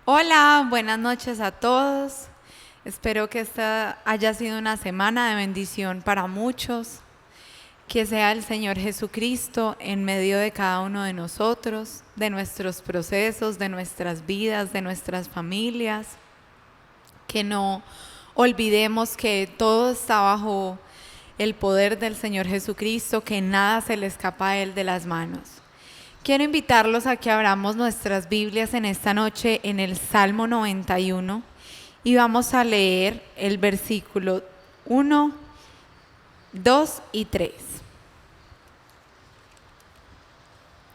Hola, buenas noches a todos. Espero que esta haya sido una semana de bendición para muchos. Que sea el Señor Jesucristo en medio de cada uno de nosotros, de nuestros procesos, de nuestras vidas, de nuestras familias. Que no olvidemos que todo está bajo el poder del Señor Jesucristo, que nada se le escapa a Él de las manos. Quiero invitarlos a que abramos nuestras Biblias en esta noche en el Salmo 91 y vamos a leer el versículo 1, 2 y 3.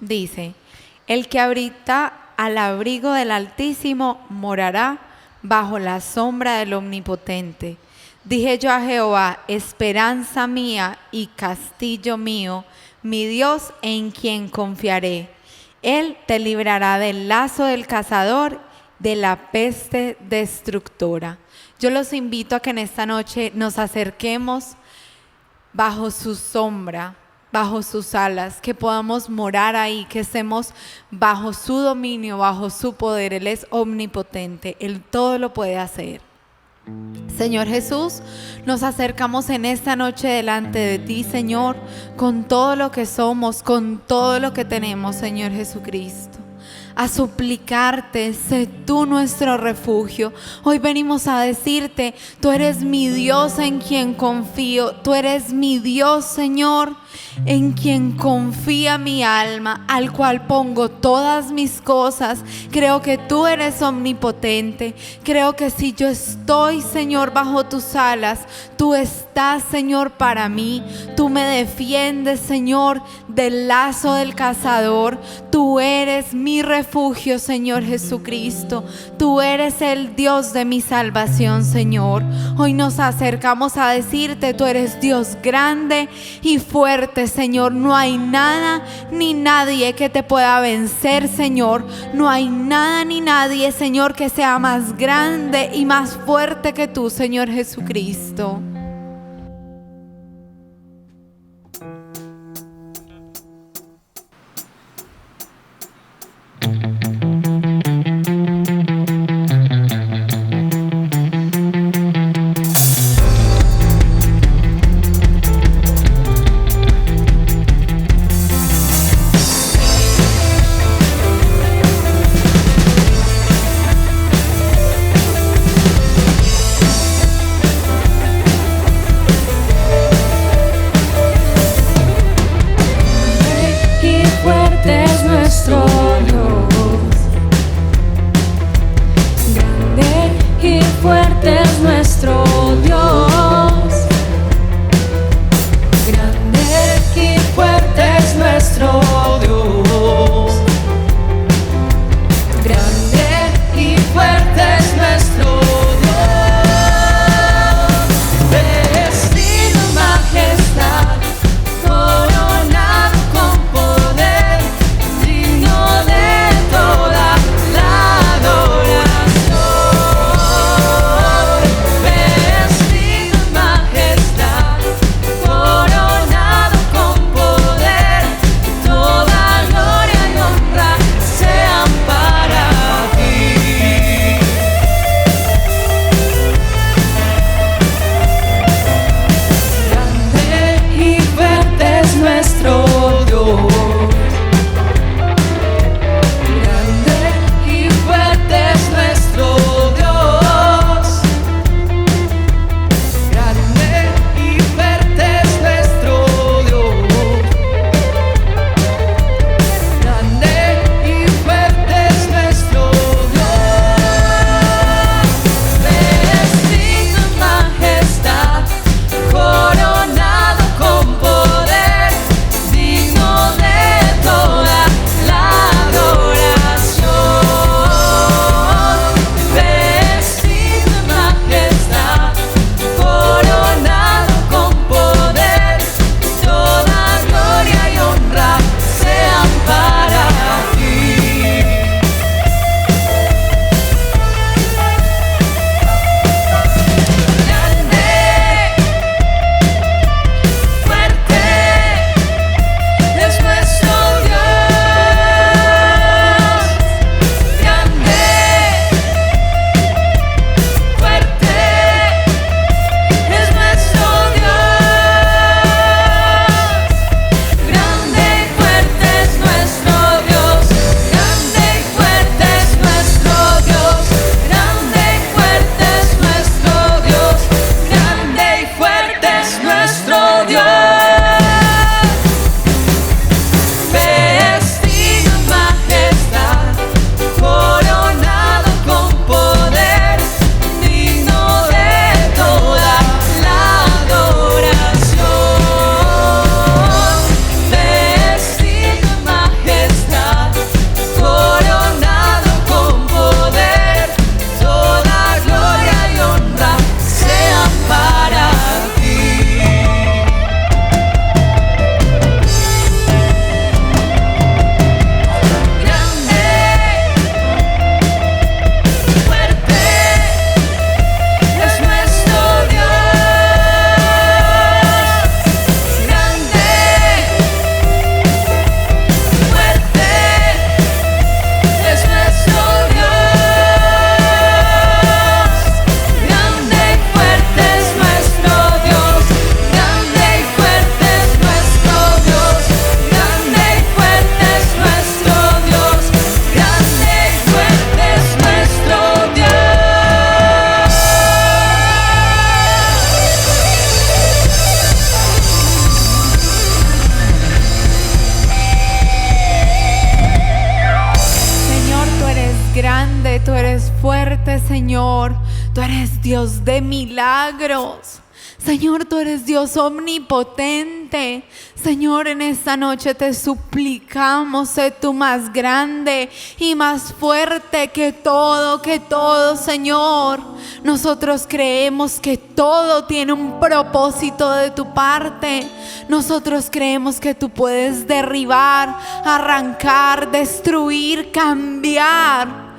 Dice: el que habita al abrigo del Altísimo morará bajo la sombra del Omnipotente. Dije yo a Jehová, esperanza mía y castillo mío, mi Dios en quien confiaré. Él te librará del lazo del cazador, de la peste destructora. Yo los invito a que en esta noche nos acerquemos bajo su sombra, bajo sus alas, que podamos morar ahí, que estemos bajo su dominio, bajo su poder. Él es omnipotente, Él todo lo puede hacer. Señor Jesús, nos acercamos en esta noche delante de ti, Señor, con todo lo que somos, con todo lo que tenemos, Señor Jesucristo, a suplicarte, sé tú nuestro refugio. Hoy venimos a decirte, tú eres mi Dios en quien confío, tú eres mi Dios, Señor, en quien confía mi alma, al cual pongo todas mis cosas. Creo que tú eres omnipotente, creo que si yo estoy, Señor, bajo tus alas, tú estás, Señor, para mí. Tú me defiendes, Señor, del lazo del cazador. Tú eres mi refugio, Señor Jesucristo. Tú eres el Dios de mi salvación, Señor. Hoy nos acercamos a decirte, tú eres Dios grande y fuerte, Señor. No hay nada ni nadie que te pueda vencer, Señor. No hay nada ni nadie, Señor, que sea más grande y más fuerte que tú, Señor Jesucristo. Vestido en majestad, Señor, tú eres Dios de milagros. Señor, tú eres Dios omnipotente. Señor, en esta noche te suplicamos, sé tú más grande y más fuerte que todo, Señor. Nosotros creemos que todo tiene un propósito de tu parte. Nosotros creemos que tú puedes derribar, arrancar, destruir, cambiar.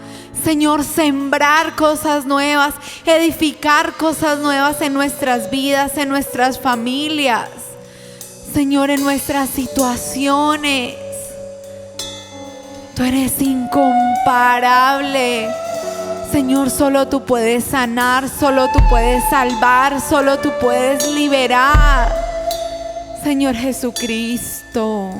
Señor, sembrar cosas nuevas, edificar cosas nuevas en nuestras vidas, en nuestras familias. Señor, en nuestras situaciones. Tú eres incomparable. Señor, solo tú puedes sanar, solo tú puedes salvar, solo tú puedes liberar. Señor Jesucristo.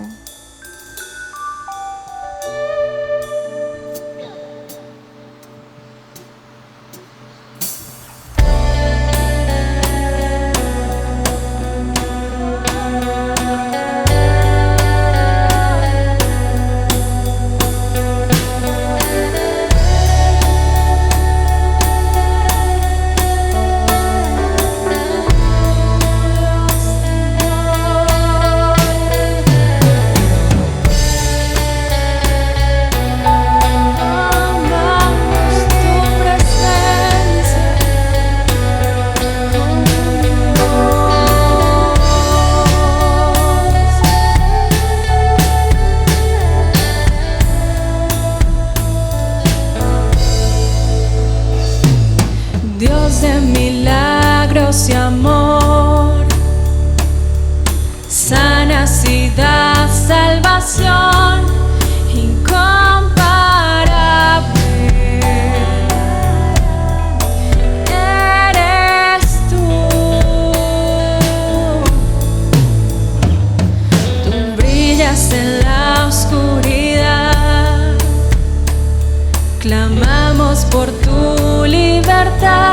De milagros y amor, sanidad, salvación, incomparable. Eres tú. Tú brillas en la oscuridad, clamamos por tu libertad.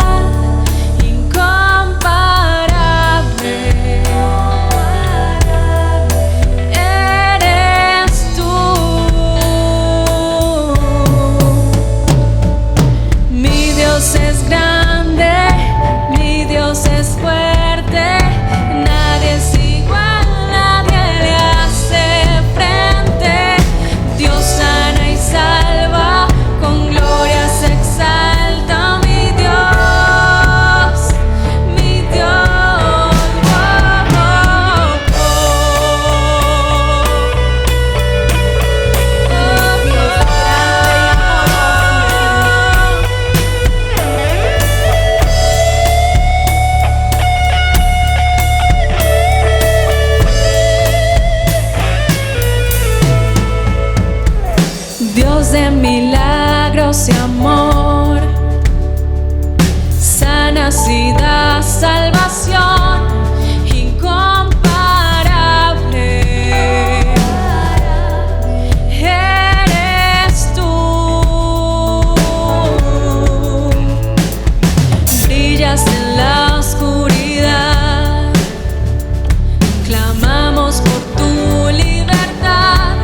Dios de milagros y amor, sanidad, salvación, incomparable. Eres tú. Brillas en la oscuridad, clamamos por tu libertad.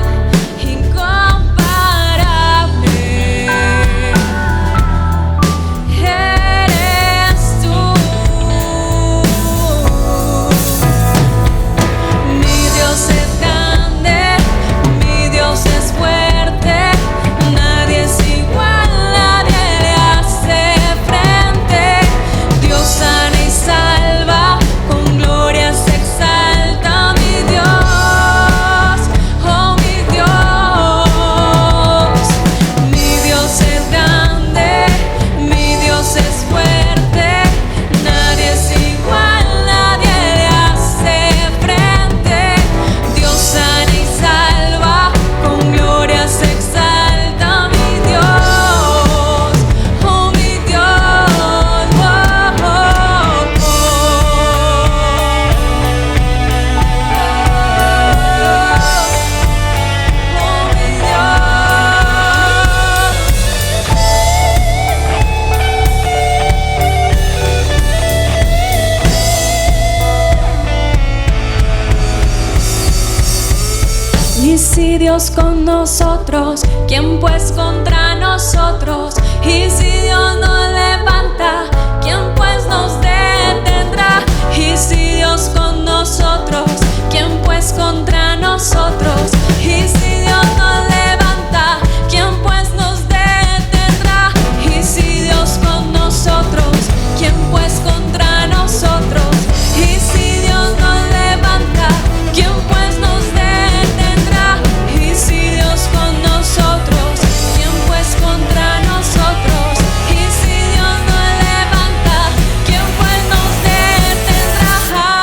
Y si Dios con nosotros, ¿quién pues contra nosotros? Y si Dios no le levanta, ¿quién pues nos detendrá? Y si Dios con nosotros, ¿quién pues contra nosotros? Y si Dios nos levanta, ¿quién pues nos detendrá? Y si Dios con nosotros, ¿quién pues contra nosotros? Y si Dios nos levanta, ¿quién pues nos detendrá? Y si Dios con nosotros, ¿quién pues contra nosotros? Y si Dios nos levanta, ¿quién pues nos detendrá?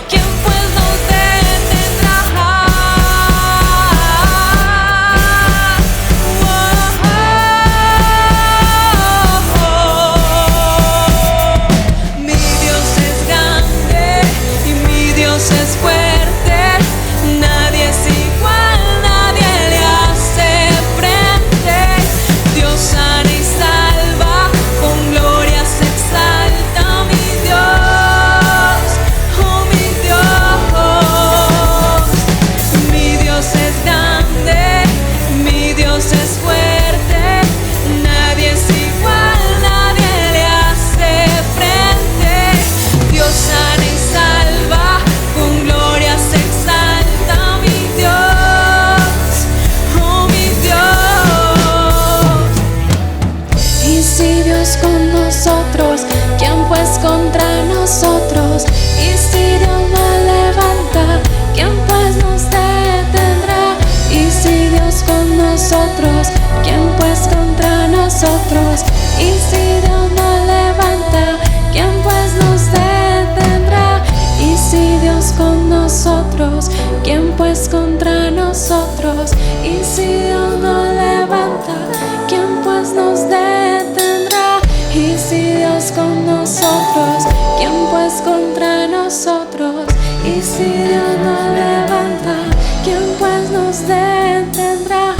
¿Quién pues nos detendrá? Mi Dios es grande y mi Dios es fuerte, nadie es igual, nadie le hace frente. Dios sana y salva, con gloria se exalta mi Dios, oh mi Dios. Mi Dios es grande, mi Dios es fuerte, nadie es igual, nadie le hace frente. Dios sana y salva, con gloria se exalta mi Dios, oh mi Dios. Y si Dios con nosotros, ¿quién pues contra nosotros? Y si Dios nos levanta, ¿quién pues nos detendrá? Y si Dios con nosotros, ¿quién pues contra nosotros? Y si Dios nos levanta, ¿quién pues nos detendrá? Y si Dios con nosotros, ¿quién pues contra nosotros? Y si Dios nos levanta, ¿quién pues nos detendrá? Y si Dios con nosotros, ¿quién pues contra nosotros? Y si Dios nos levanta, ¿quién pues nos detendrá?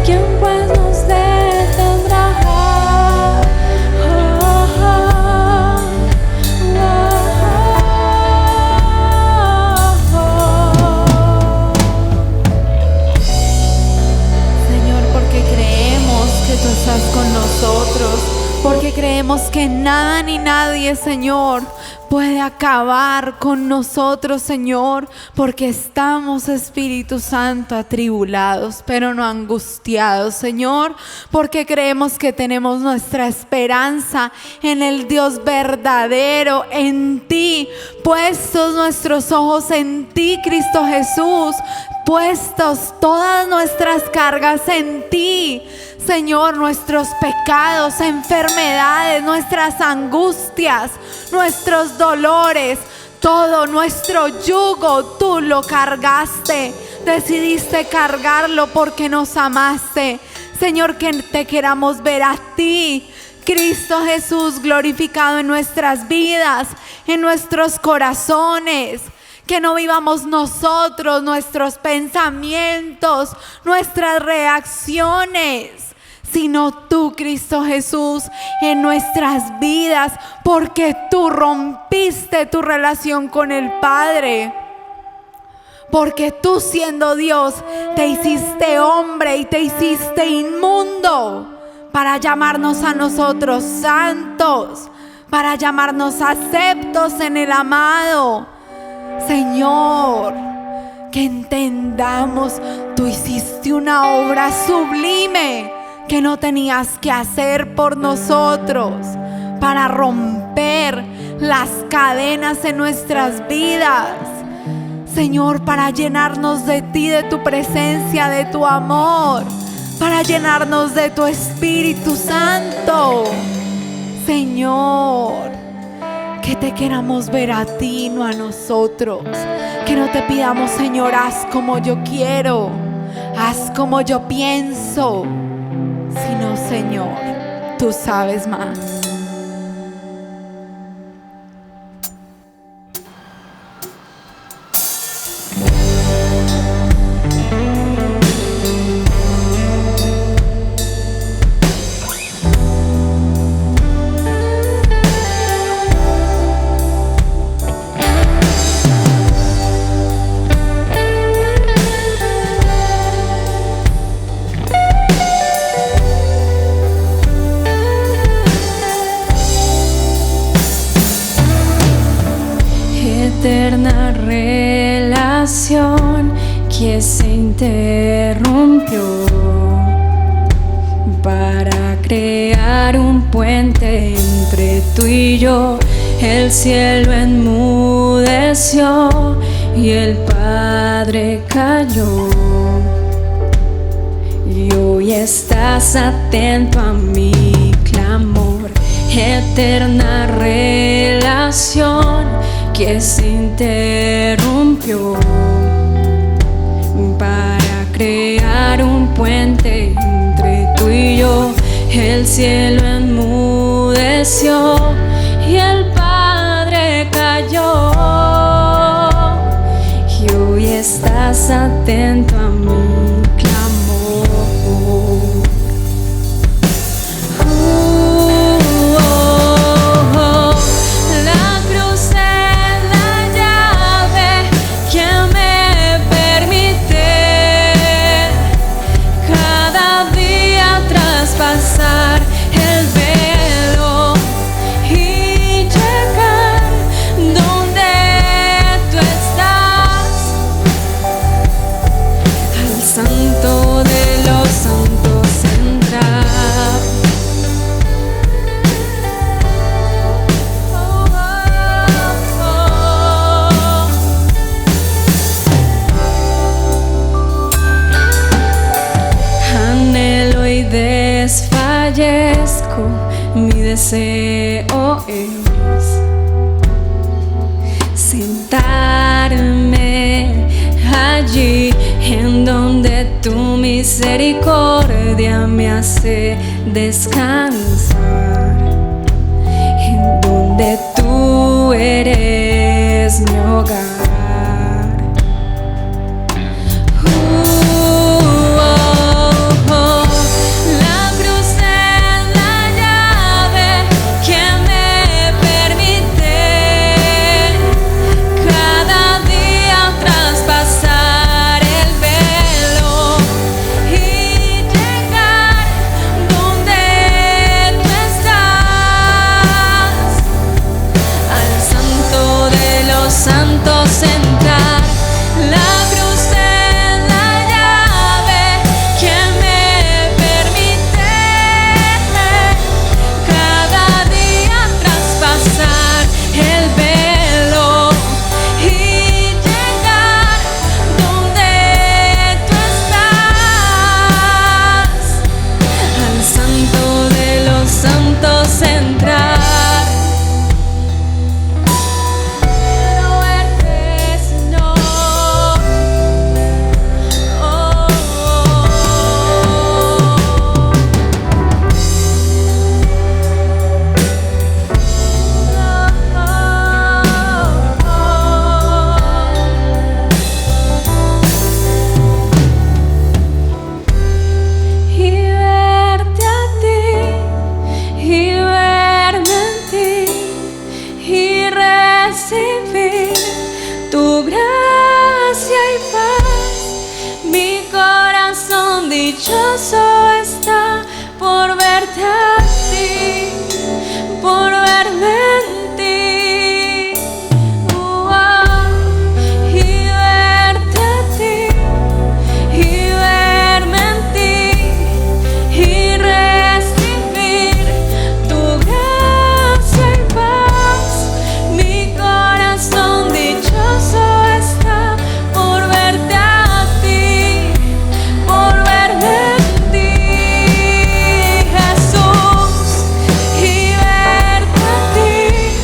¿Quién pues nos detendrá? Señor, porque creemos que tú estás con nosotros, porque creemos que nada ni nadie, Señor, puede acabar con nosotros, Señor, porque estamos, Espíritu Santo, atribulados, pero no angustiados, Señor, porque creemos que tenemos nuestra esperanza en el Dios verdadero, en ti, puestos nuestros ojos en ti, Cristo Jesús, puestos todas nuestras cargas en ti, Señor, nuestros pecados, enfermedades, nuestras angustias, nuestros dolores, todo nuestro yugo, tú lo cargaste, decidiste cargarlo porque nos amaste. Señor, que te queramos ver a ti, Cristo Jesús, glorificado en nuestras vidas, en nuestros corazones. Que no vivamos nosotros, nuestros pensamientos, nuestras reacciones, sino tú, Cristo Jesús, en nuestras vidas, porque tú rompiste tu relación con el Padre. Porque tú, siendo Dios, te hiciste hombre y te hiciste inmundo para llamarnos a nosotros santos, para llamarnos aceptos en el amado. Señor, que entendamos, tú hiciste una obra sublime que no tenías que hacer por nosotros, para romper las cadenas en nuestras vidas, Señor, para llenarnos de ti, de tu presencia, de tu amor, para llenarnos de tu Espíritu Santo. Señor, que te queramos ver a ti, no a nosotros. Que no te pidamos, Señor, haz como yo quiero, haz como yo pienso, sino, Señor, tú sabes más. eterna relación que se interrumpió para crear un puente entre tú y yo. El cielo enmudeció y el Padre cayó. Y hoy estás atento a mi clamor. Eterna relación que se interrumpió para crear un puente entre tú y yo. El cielo enmudeció y el Padre cayó. Y hoy estás atento a mi clamor. La cruz es la llave que me permite cada día traspasar el velo y llegar donde tú estás, al santo de los santos entrar. Anhelo y desfallezco, mi deseo es sentarme allí en donde tu misericordia me hace descansar, en donde tú eres mi hogar. La cruz es la llave que me permite cada día traspasar el velo y llegar donde tú estás, al santo de los santos entrar. La cruz es la llave que me permite cada día traspasar el velo y llegar donde tú estás, al santo de los santos entrar. Quiero verte, Señor. Y verte a ti, y verme en ti, y recibir tu gracia y paz. Mi corazón dichoso está por verte a ti, por verme en ti. Y verte a ti, y verme en ti, y recibir tu gracia y paz. Mi corazón dichoso está por verte a ti, por verme en ti, Jesús. Y verte a ti,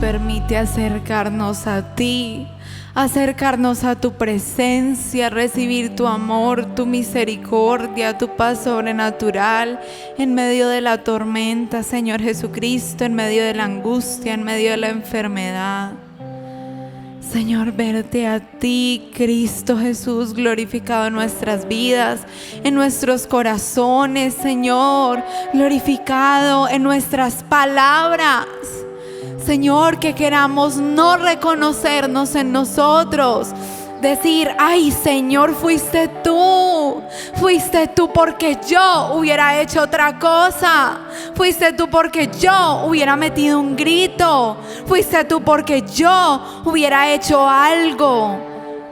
permite acercarnos a ti, acercarnos a tu presencia, recibir tu amor, tu misericordia, tu paz sobrenatural en medio de la tormenta, Señor Jesucristo, en medio de la angustia, en medio de la enfermedad. Señor, verte a ti, Cristo Jesús, glorificado en nuestras vidas, en nuestros corazones, Señor, glorificado en nuestras palabras. Señor, que queramos no reconocernos en nosotros, decir, ay Señor, fuiste tú porque yo hubiera hecho otra cosa, fuiste tú porque yo hubiera metido un grito, fuiste tú porque yo hubiera hecho algo,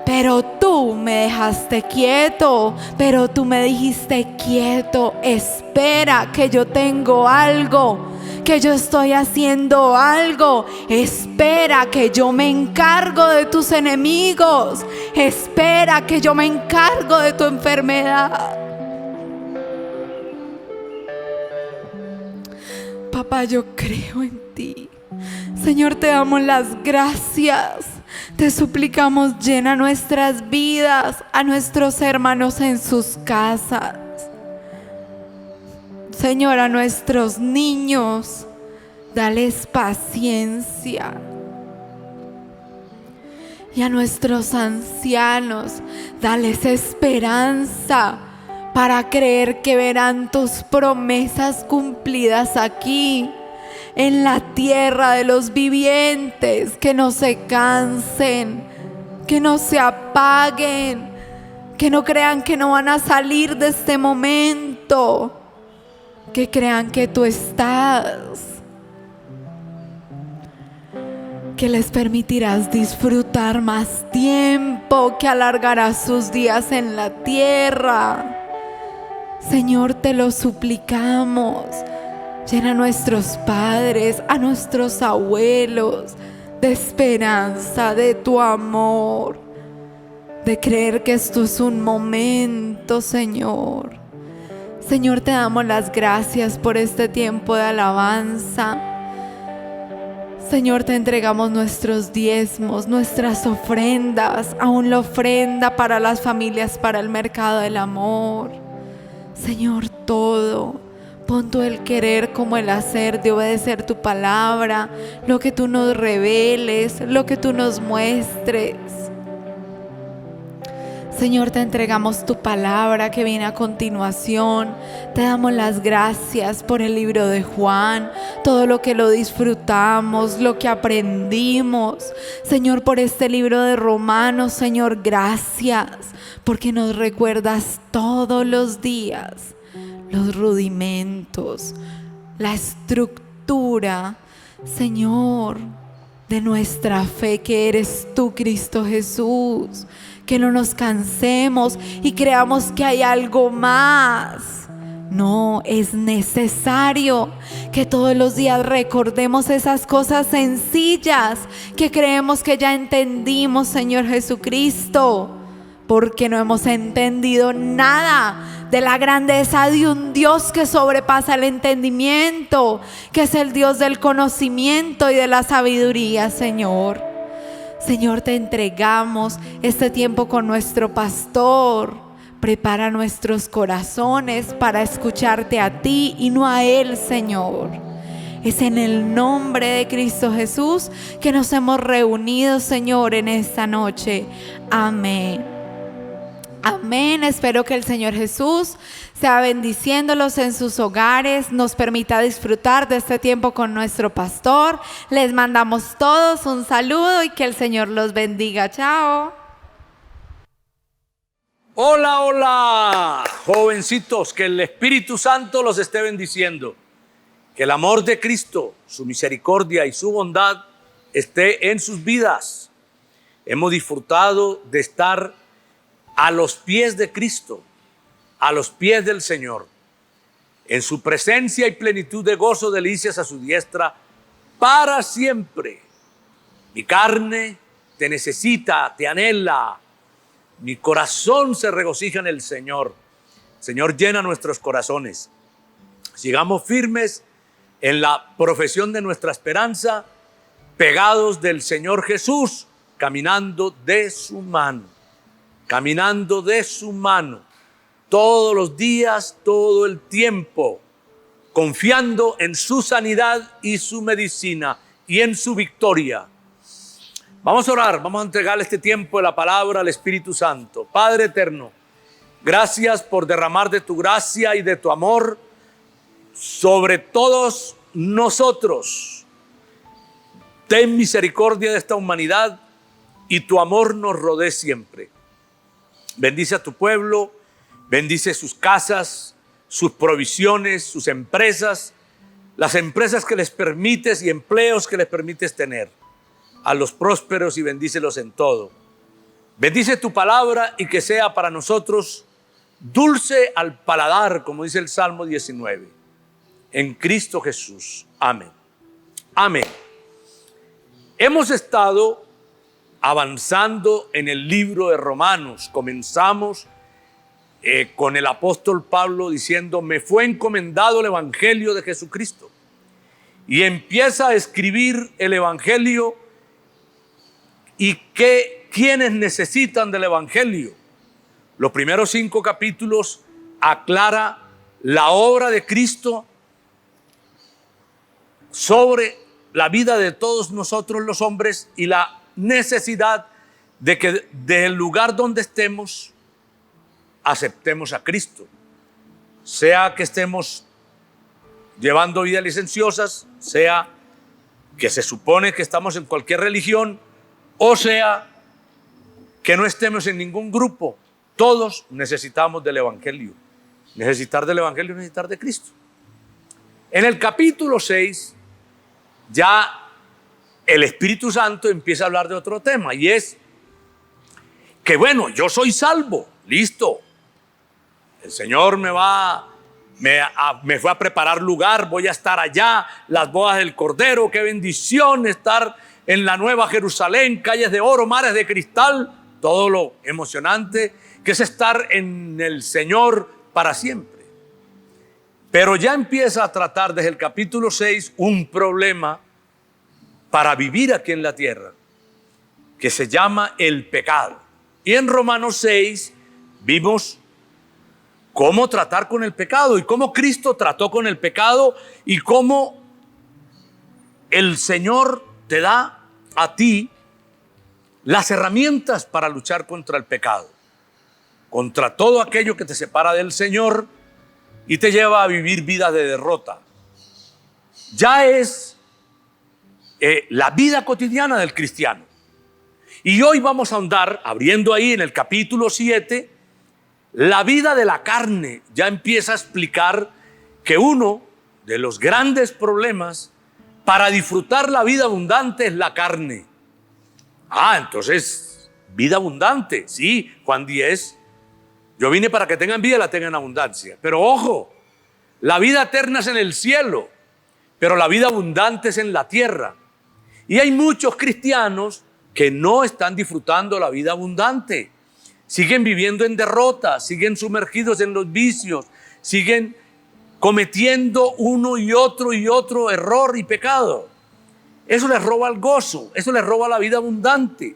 pero tú me dejaste quieto, pero tú me dijiste quieto, espera que yo tengo algo, que yo estoy haciendo algo, espera que yo me encargo de tus enemigos, espera que yo me encargo de tu enfermedad. Papá, yo creo en ti. Señor, te damos las gracias. Te suplicamos, llena nuestras vidas, a nuestros hermanos en sus casas. Señor, a nuestros niños, dales paciencia. Y a nuestros ancianos, dales esperanza para creer que verán tus promesas cumplidas aquí, en la tierra de los vivientes, que no se cansen, que no se apaguen, que no crean que no van a salir de este momento, que crean que tú estás, que les permitirás disfrutar más tiempo, que alargarás sus días en la tierra. Señor, te lo suplicamos. Llena a nuestros padres, a nuestros abuelos de esperanza, de tu amor, de creer que esto es un momento, Señor. Señor, te damos las gracias por este tiempo de alabanza. Señor, te entregamos nuestros diezmos, nuestras ofrendas, aún la ofrenda para las familias, para el mercado del amor. Señor, todo. Pon tú el querer como el hacer de obedecer tu palabra, lo que tú nos reveles, lo que tú nos muestres. Señor, te entregamos tu palabra que viene a continuación. Te damos las gracias por el libro de Juan, todo lo que lo disfrutamos, lo que aprendimos. Señor, por este libro de Romanos, Señor, gracias, porque nos recuerdas todos los días los rudimentos, la estructura, Señor, de nuestra fe, que eres tú, Cristo Jesús. Que no nos cansemos y creamos que hay algo más. No, es necesario que todos los días recordemos esas cosas sencillas que creemos que ya entendimos, Señor Jesucristo, porque no hemos entendido nada de la grandeza de un Dios que sobrepasa el entendimiento, que es el Dios del conocimiento y de la sabiduría, Señor. Señor, te entregamos este tiempo con nuestro pastor. Prepara nuestros corazones para escucharte a ti y no a él, Señor. Es en el nombre de Cristo Jesús que nos hemos reunido, Señor, en esta noche. Amén. Amén. Espero que el Señor Jesús sea bendiciéndolos en sus hogares, nos permita disfrutar de este tiempo con nuestro pastor. Les mandamos todos un saludo y que el Señor los bendiga. Chao. Hola, hola, jovencitos, que el Espíritu Santo los esté bendiciendo. Que el amor de Cristo, su misericordia y su bondad esté en sus vidas. Hemos disfrutado de estar a los pies de Cristo, a los pies del Señor. En su presencia y plenitud de gozo, delicias a su diestra para siempre. Mi carne te necesita, te anhela. Mi corazón se regocija en el Señor. Señor, llena nuestros corazones. Sigamos firmes en la profesión de nuestra esperanza pegados del Señor Jesús, caminando de su mano, todos los días, todo el tiempo, confiando en su sanidad y su medicina y en su victoria. Vamos a orar, vamos a entregarle este tiempo de la palabra al Espíritu Santo. Padre eterno, gracias por derramar de tu gracia y de tu amor sobre todos nosotros. Ten misericordia de esta humanidad y tu amor nos rodee siempre. Bendice a tu pueblo, bendice sus casas, sus provisiones, sus empresas, las empresas que les permites y empleos que les permites tener. A los prósperos y bendícelos en todo. Bendice tu palabra y que sea para nosotros dulce al paladar, como dice el Salmo 19. En Cristo Jesús. Amén. Amén. Hemos estado avanzando en el libro de Romanos. Comenzamos con el apóstol Pablo diciendo: me fue encomendado el evangelio de Jesucristo. Y empieza a escribir el evangelio y quienes necesitan del evangelio. Los primeros 5 capítulos aclara la obra de Cristo sobre la vida de todos nosotros los hombres y la necesidad de que del lugar donde estemos aceptemos a Cristo, sea que estemos llevando vidas licenciosas, sea que se supone que estamos en cualquier religión, o sea que no estemos en ningún grupo. Todos necesitamos del evangelio. Necesitar del evangelio es necesitar de Cristo. En el capítulo 6 ya el Espíritu Santo empieza a hablar de otro tema, y es que bueno, yo soy salvo, listo. El Señor me fue a preparar lugar, voy a estar allá, las bodas del Cordero, qué bendición estar en la Nueva Jerusalén, calles de oro, mares de cristal, todo lo emocionante que es estar en el Señor para siempre. Pero ya empieza a tratar desde el capítulo 6 un problema para vivir aquí en la tierra, que se llama el pecado. Y en Romanos 6 vimos cómo tratar con el pecado y cómo Cristo trató con el pecado y cómo el Señor te da a ti las herramientas para luchar contra el pecado, contra todo aquello que te separa del Señor y te lleva a vivir vidas de derrota. Ya es la vida cotidiana del cristiano. Y hoy vamos a ahondar, abriendo ahí en el capítulo 7, la vida de la carne. Ya empieza a explicar que uno de los grandes problemas para disfrutar la vida abundante es la carne. Entonces, vida abundante, sí, Juan 10. Yo vine para que tengan vida y la tengan en abundancia. Pero ojo, la vida eterna es en el cielo, pero la vida abundante es en la tierra. Y hay muchos cristianos que no están disfrutando la vida abundante. Siguen viviendo en derrota, siguen sumergidos en los vicios, siguen cometiendo uno y otro error y pecado. Eso les roba el gozo, eso les roba la vida abundante.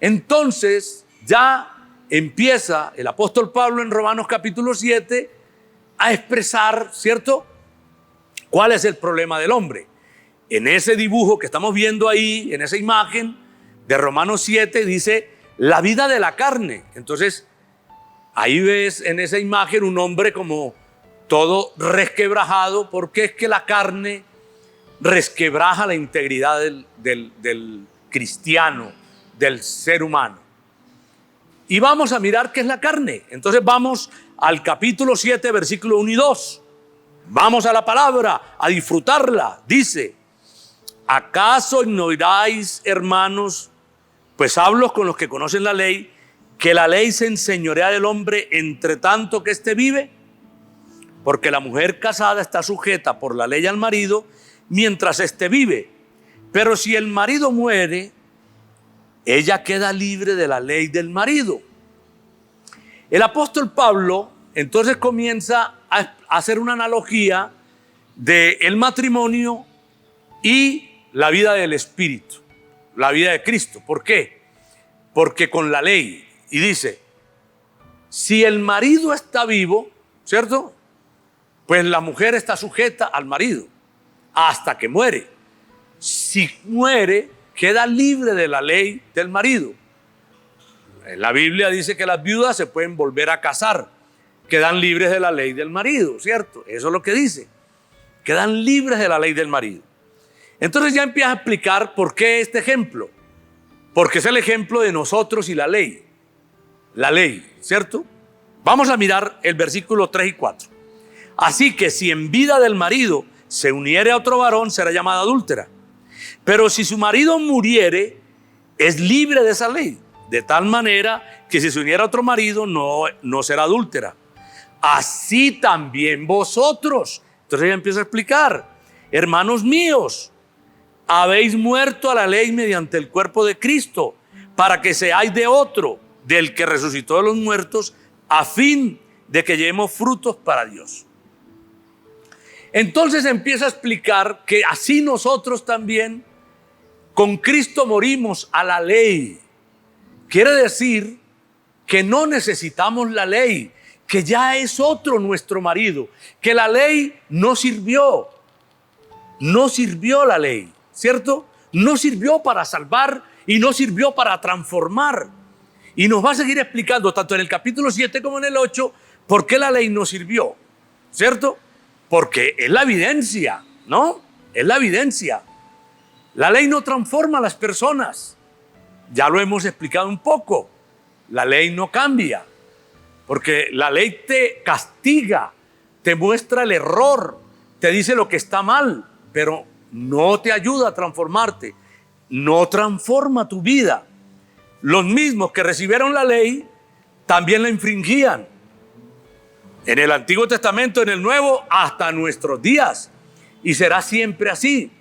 Entonces ya empieza el apóstol Pablo en Romanos capítulo 7 a expresar, ¿cierto?, cuál es el problema del hombre. En ese dibujo que estamos viendo ahí, en esa imagen de Romanos 7, dice la vida de la carne. Entonces ahí ves en esa imagen un hombre como todo resquebrajado, porque es que la carne resquebraja la integridad del cristiano, del ser humano. Y vamos a mirar qué es la carne. Entonces vamos al capítulo 7, versículo 1 y 2. Vamos a la palabra, a disfrutarla. Dice: ¿acaso ignoráis, hermanos? Pues hablo con los que conocen la ley, que la ley se enseñorea del hombre entre tanto que éste vive. Porque la mujer casada está sujeta por la ley al marido mientras éste vive. Pero si el marido muere, ella queda libre de la ley del marido. El apóstol Pablo entonces comienza a hacer una analogía del matrimonio y la vida del Espíritu, la vida de Cristo. ¿Por qué? Porque con la ley, y dice, si el marido está vivo, ¿cierto? Pues la mujer está sujeta al marido hasta que muere. Si muere, queda libre de la ley del marido. En la Biblia dice que las viudas se pueden volver a casar, quedan libres de la ley del marido, ¿cierto? Eso es lo que dice, quedan libres de la ley del marido. Entonces ya empieza a explicar por qué este ejemplo, porque es el ejemplo de nosotros y la ley, ¿cierto? Vamos a mirar el versículo 3 y 4. Así que si en vida del marido se uniere a otro varón, será llamada adúltera. Pero si su marido muriere, es libre de esa ley, de tal manera que si se uniera a otro marido, no será adúltera. Así también vosotros. Entonces ella empieza a explicar, hermanos míos, habéis muerto a la ley mediante el cuerpo de Cristo, para que seáis de otro, del que resucitó de los muertos, a fin de que llevemos frutos para Dios. Entonces empieza a explicar que así nosotros también con Cristo morimos a la ley. Quiere decir que no necesitamos la ley, que ya es otro nuestro marido, que la ley no sirvió la ley, ¿cierto? No sirvió para salvar y no sirvió para transformar. Y nos va a seguir explicando tanto en el capítulo 7 como en el 8 por qué la ley no sirvió, ¿cierto? Porque es la evidencia, ¿no? Es la evidencia. La ley no transforma a las personas. Ya lo hemos explicado un poco. La ley no cambia, porque la ley te castiga, te muestra el error, te dice lo que está mal, pero no te ayuda a transformarte, no transforma tu vida. Los mismos que recibieron la ley también la infringían. En el Antiguo Testamento, en el Nuevo, hasta nuestros días. Y será siempre así.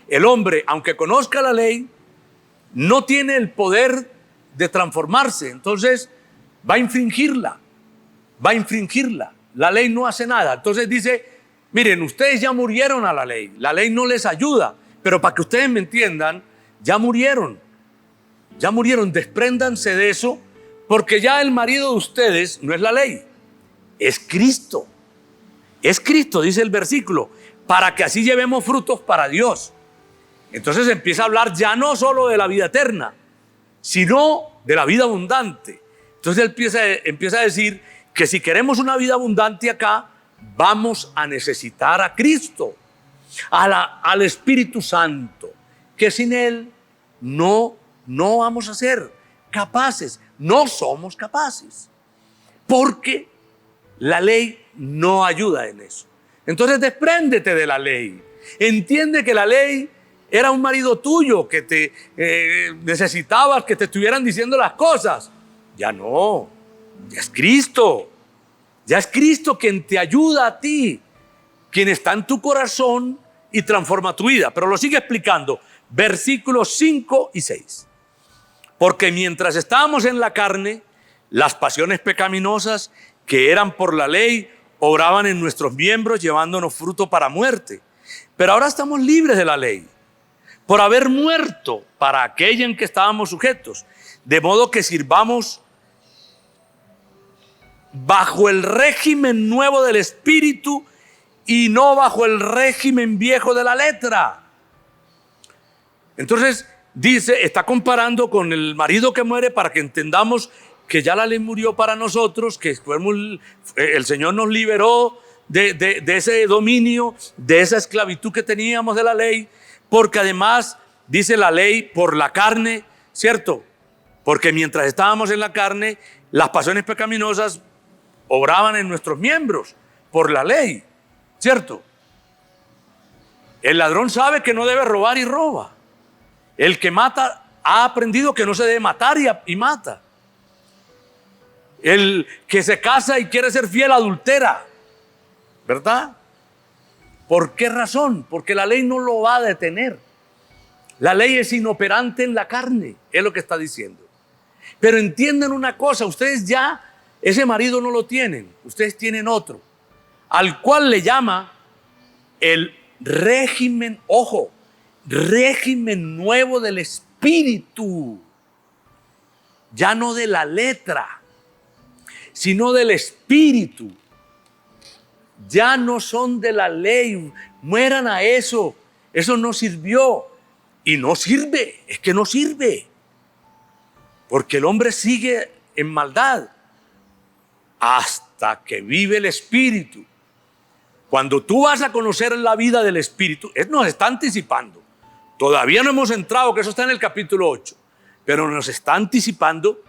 El hombre, aunque conozca la ley, no tiene el poder de transformarse. Entonces va a infringirla. La ley no hace nada. Entonces dice, miren, ustedes ya murieron a la ley. La ley no les ayuda. Pero para que ustedes me entiendan, ya murieron. Despréndanse de eso, porque ya el marido de ustedes no es la ley. Es Cristo, dice el versículo, para que así llevemos frutos para Dios. Entonces empieza a hablar ya no solo de la vida eterna, sino de la vida abundante. Entonces él empieza a decir que si queremos una vida abundante acá, vamos a necesitar a Cristo, al Espíritu Santo, que sin Él no vamos a ser capaces, no somos capaces, porque la ley no ayuda en eso. Entonces despréndete de la ley. Entiende que la ley era un marido tuyo que te necesitabas que te estuvieran diciendo las cosas. Ya no, ya es Cristo. Ya es Cristo quien te ayuda a ti, quien está en tu corazón y transforma tu vida. Pero lo sigue explicando, versículos 5 y 6. Porque mientras estábamos en la carne, las pasiones pecaminosas que eran por la ley, obraban en nuestros miembros llevándonos fruto para muerte. Pero ahora estamos libres de la ley, por haber muerto para aquella en que estábamos sujetos, de modo que sirvamos bajo el régimen nuevo del Espíritu y no bajo el régimen viejo de la letra. Entonces dice, está comparando con el marido que muere para que entendamos que ya la ley murió para nosotros, que el Señor nos liberó de ese dominio, de esa esclavitud que teníamos de la ley, porque además dice la ley por la carne, ¿cierto? Porque mientras estábamos en la carne, las pasiones pecaminosas obraban en nuestros miembros por la ley, ¿cierto? El ladrón sabe que no debe robar y roba. El que mata ha aprendido que no se debe matar y mata. El que se casa y quiere ser fiel adultera, ¿verdad? ¿Por qué razón? Porque la ley no lo va a detener. La ley es inoperante en la carne, es lo que está diciendo. Pero entiendan una cosa, ustedes ya ese marido no lo tienen, ustedes tienen otro, al cual le llama el régimen, ojo, régimen nuevo del espíritu, ya no de la letra, sino del espíritu. Ya no son de la ley, mueran a eso, eso no sirvió y no sirve, es que no sirve, porque el hombre sigue en maldad hasta que vive el espíritu. Cuando tú vas a conocer la vida del espíritu, Él nos está anticipando. Todavía no hemos entrado, que eso está en el capítulo 8, pero nos está anticipando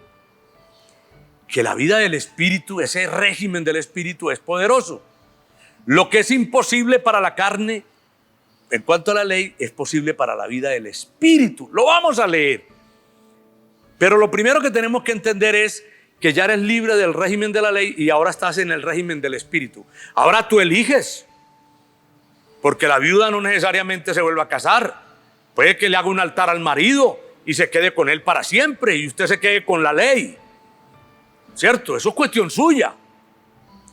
que la vida del espíritu, ese régimen del espíritu es poderoso. Lo que es imposible para la carne, en cuanto a la ley, es posible para la vida del espíritu. Lo vamos a leer. Pero lo primero que tenemos que entender es que ya eres libre del régimen de la ley y ahora estás en el régimen del espíritu. Ahora tú eliges, porque la viuda no necesariamente se vuelve a casar. Puede que le haga un altar al marido y se quede con él para siempre y usted se quede con la ley. ¿Cierto? Eso es cuestión suya.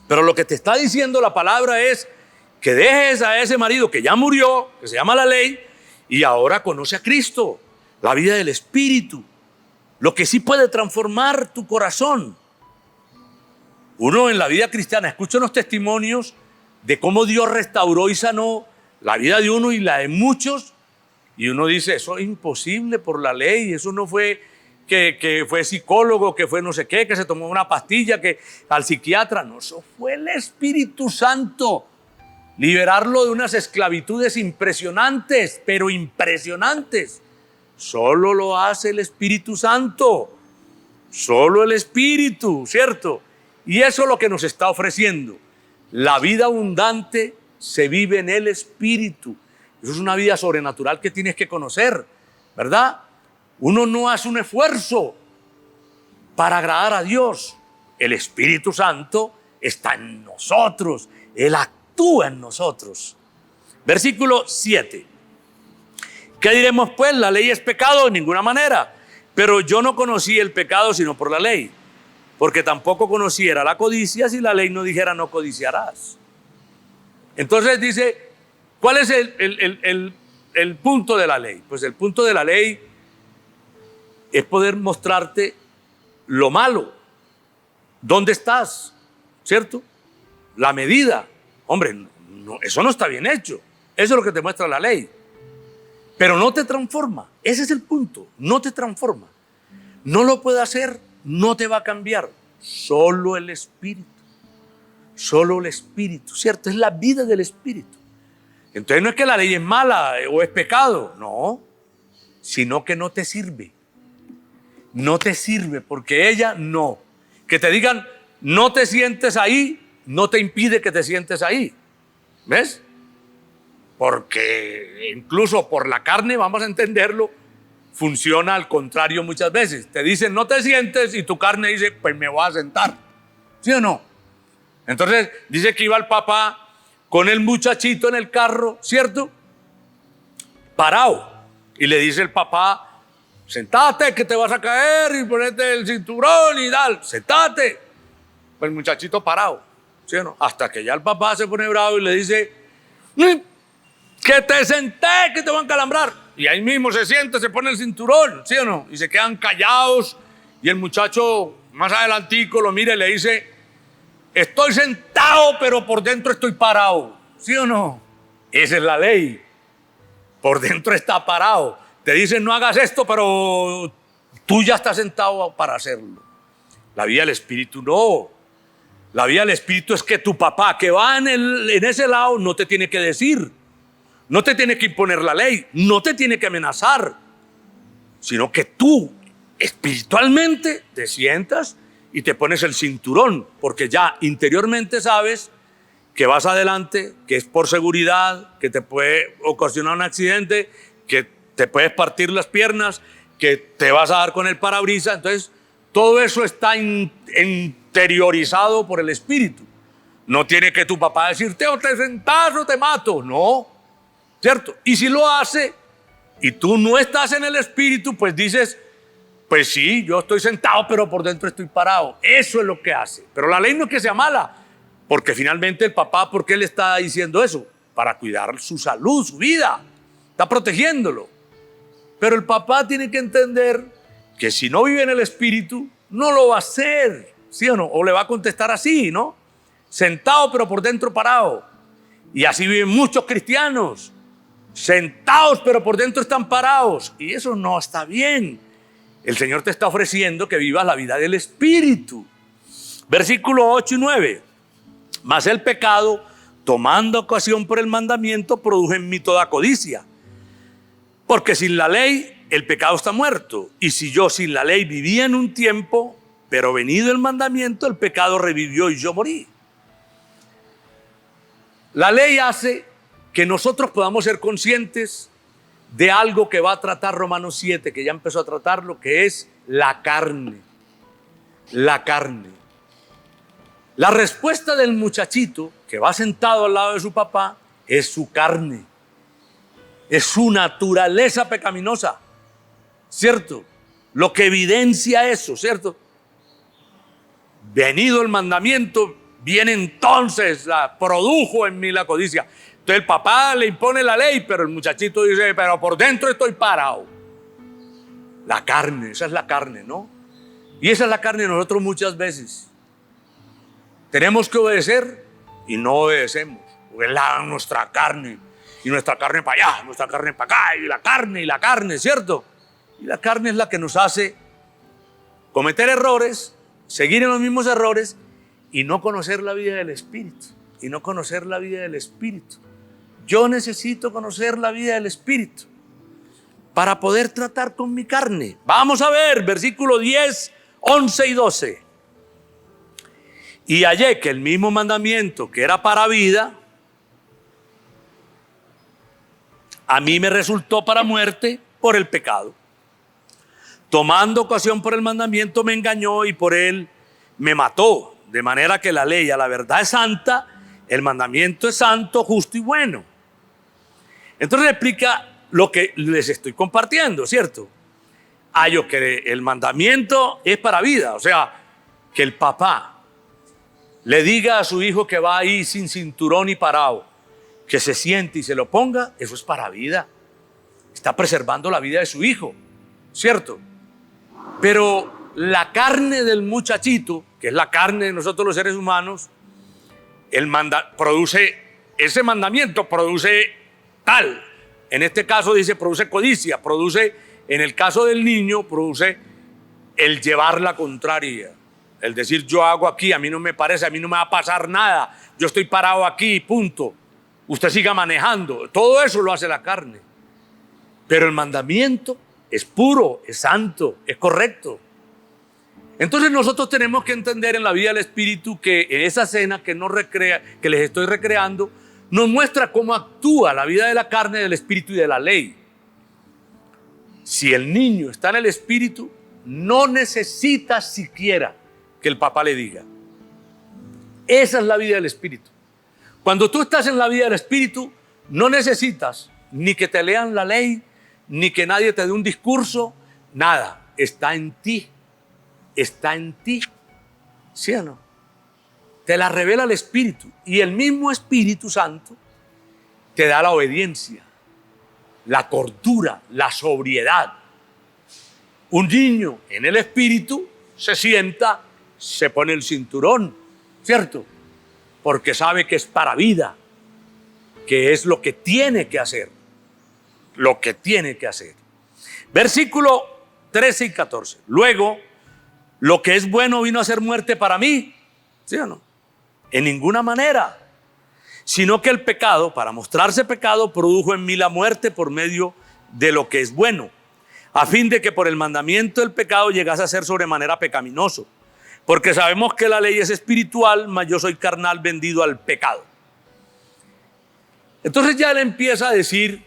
Pero lo que te está diciendo la palabra es que dejes a ese marido que ya murió, que se llama la ley, y ahora conoce a Cristo, la vida del espíritu, lo que sí puede transformar tu corazón. Uno en la vida cristiana escucha unos testimonios de cómo Dios restauró y sanó la vida de uno y la de muchos, y uno dice, eso es imposible por la ley, eso no fue que fue psicólogo, que fue no sé qué, que se tomó una pastilla, que al psiquiatra. No, eso fue el Espíritu Santo. Liberarlo de unas esclavitudes impresionantes, pero impresionantes. Solo lo hace el Espíritu Santo. Solo el Espíritu, ¿cierto? Y eso es lo que nos está ofreciendo. La vida abundante se vive en el Espíritu. Eso es una vida sobrenatural que tienes que conocer, ¿verdad? Uno no hace un esfuerzo para agradar a Dios. El Espíritu Santo está en nosotros. Él actúa en nosotros. Versículo 7. ¿Qué diremos pues? ¿La ley es pecado? De ninguna manera. Pero yo no conocí el pecado sino por la ley. Porque tampoco conociera la codicia si la ley no dijera no codiciarás. Entonces dice, ¿cuál es el punto de la ley? Pues el punto de la ley es poder mostrarte lo malo. ¿Dónde estás? ¿Cierto? La medida. Hombre, no, eso no está bien hecho. Eso es lo que te muestra la ley. Pero no te transforma. Ese es el punto. No te transforma. No lo puede hacer, no te va a cambiar. Solo el Espíritu. Solo el Espíritu, ¿cierto? Es la vida del Espíritu. Entonces no es que la ley es mala o es pecado. No. Sino que no te sirve. No te sirve porque ella no. Que te digan no te sientes ahí, no te impide que te sientes ahí. ¿Ves? Porque incluso por la carne, vamos a entenderlo, funciona al contrario muchas veces. Te dicen no te sientes y tu carne dice pues me voy a sentar. ¿Sí o no? Entonces dice que iba el papá con el muchachito en el carro, ¿cierto? Parado. Y le dice el papá, sentate que te vas a caer y ponete el cinturón y tal, sentate. Pues el muchachito parado, ¿sí o no? Hasta que ya el papá se pone bravo y le dice, que te senté, que te van a encalambrar. Y ahí mismo se siente, se pone el cinturón, ¿sí o no? Y se quedan callados y el muchacho más adelantico lo mira y le dice, estoy sentado pero por dentro estoy parado, ¿sí o no? Esa es la ley. Por dentro está parado. Te dicen no hagas esto, pero tú ya estás sentado para hacerlo. La vida del Espíritu no. La vida del Espíritu es que tu papá que va en ese lado no te tiene que decir, no te tiene que imponer la ley, no te tiene que amenazar, sino que tú espiritualmente te sientas y te pones el cinturón, porque ya interiormente sabes que vas adelante, que es por seguridad, que te puede ocasionar un accidente, que te puedes partir las piernas, que te vas a dar con el parabrisas. Entonces, todo eso está interiorizado por el Espíritu. No tiene que tu papá decirte, o te sentás o te mato. No, ¿cierto? Y si lo hace y tú no estás en el Espíritu, pues dices, pues sí, yo estoy sentado, pero por dentro estoy parado. Eso es lo que hace. Pero la ley no es que sea mala, porque finalmente el papá, ¿por qué le está diciendo eso? Para cuidar su salud, su vida. está protegiéndolo. Pero el papá tiene que entender que si no vive en el Espíritu, no lo va a hacer, ¿sí o no? O le va a contestar así, ¿no? Sentado pero por dentro parado. Y así viven muchos cristianos, sentados pero por dentro están parados. Y eso no está bien. El Señor te está ofreciendo que vivas la vida del Espíritu. Versículo 8 y 9. Mas el pecado, tomando ocasión por el mandamiento, produjo en mí toda codicia. Porque sin la ley el pecado está muerto. Y si yo sin la ley vivía en un tiempo, pero venido el mandamiento, el pecado revivió y yo morí. La ley hace que nosotros podamos ser conscientes de algo que va a tratar Romanos 7, que ya empezó a tratarlo, que es la carne. La carne. La respuesta del muchachito que va sentado al lado de su papá es su carne. Es su naturaleza pecaminosa, ¿cierto? Lo que evidencia eso, ¿cierto? Venido el mandamiento, viene entonces, produjo en mí la codicia. Entonces el papá le impone la ley, pero el muchachito dice, pero por dentro estoy parado. La carne, esa es la carne, ¿no? Y esa es la carne de nosotros muchas veces. Tenemos que obedecer y no obedecemos. Porque es nuestra carne. Y nuestra carne para allá, nuestra carne para acá, y la carne, ¿cierto? Y la carne es la que nos hace cometer errores, seguir en los mismos errores y no conocer la vida del Espíritu. Y no conocer la vida del Espíritu. Yo necesito conocer la vida del Espíritu para poder tratar con mi carne. Vamos a ver, versículo 10, 11 y 12. Y hallé que el mismo mandamiento que era para vida, a mí me resultó para muerte por el pecado. Tomando ocasión por el mandamiento me engañó y por él me mató. De manera que la ley a la verdad es santa, el mandamiento es santo, justo y bueno. Entonces explica lo que les estoy compartiendo, ¿cierto? Hallo que el mandamiento es para vida, o sea, que el papá le diga a su hijo que va ahí sin cinturón y parado, que se siente y se lo ponga, eso es para vida. Está preservando la vida de su hijo, ¿cierto? Pero la carne del muchachito, que es la carne de nosotros los seres humanos, produce ese mandamiento, produce tal. En este caso dice, produce codicia, produce, en el caso del niño, produce el llevar la contraria. El decir, yo hago aquí, a mí no me parece, a mí no me va a pasar nada, yo estoy parado aquí, punto. Usted siga manejando. Todo eso lo hace la carne. Pero el mandamiento es puro, es santo, es correcto. Entonces nosotros tenemos que entender en la vida del Espíritu que en esa cena que les estoy recreando, nos muestra cómo actúa la vida de la carne, del Espíritu y de la ley. Si el niño está en el Espíritu, no necesita siquiera que el papá le diga. Esa es la vida del Espíritu. Cuando tú estás en la vida del Espíritu, no necesitas ni que te lean la ley, ni que nadie te dé un discurso, nada. Está en ti. Está en ti. ¿Sí o no? Te la revela el Espíritu. Y el mismo Espíritu Santo te da la obediencia, la cordura, la sobriedad. Un niño en el Espíritu se sienta, se pone el cinturón, ¿cierto? Porque sabe que es para vida, que es lo que tiene que hacer, lo que tiene que hacer. Versículo 13 y 14. Luego, lo que es bueno vino a ser muerte para mí, ¿sí o no? En ninguna manera, sino que el pecado, para mostrarse pecado, produjo en mí la muerte por medio de lo que es bueno, a fin de que por el mandamiento del pecado llegase a ser sobremanera pecaminoso. Porque sabemos que la ley es espiritual, mas yo soy carnal, vendido al pecado. Entonces ya él empieza a decir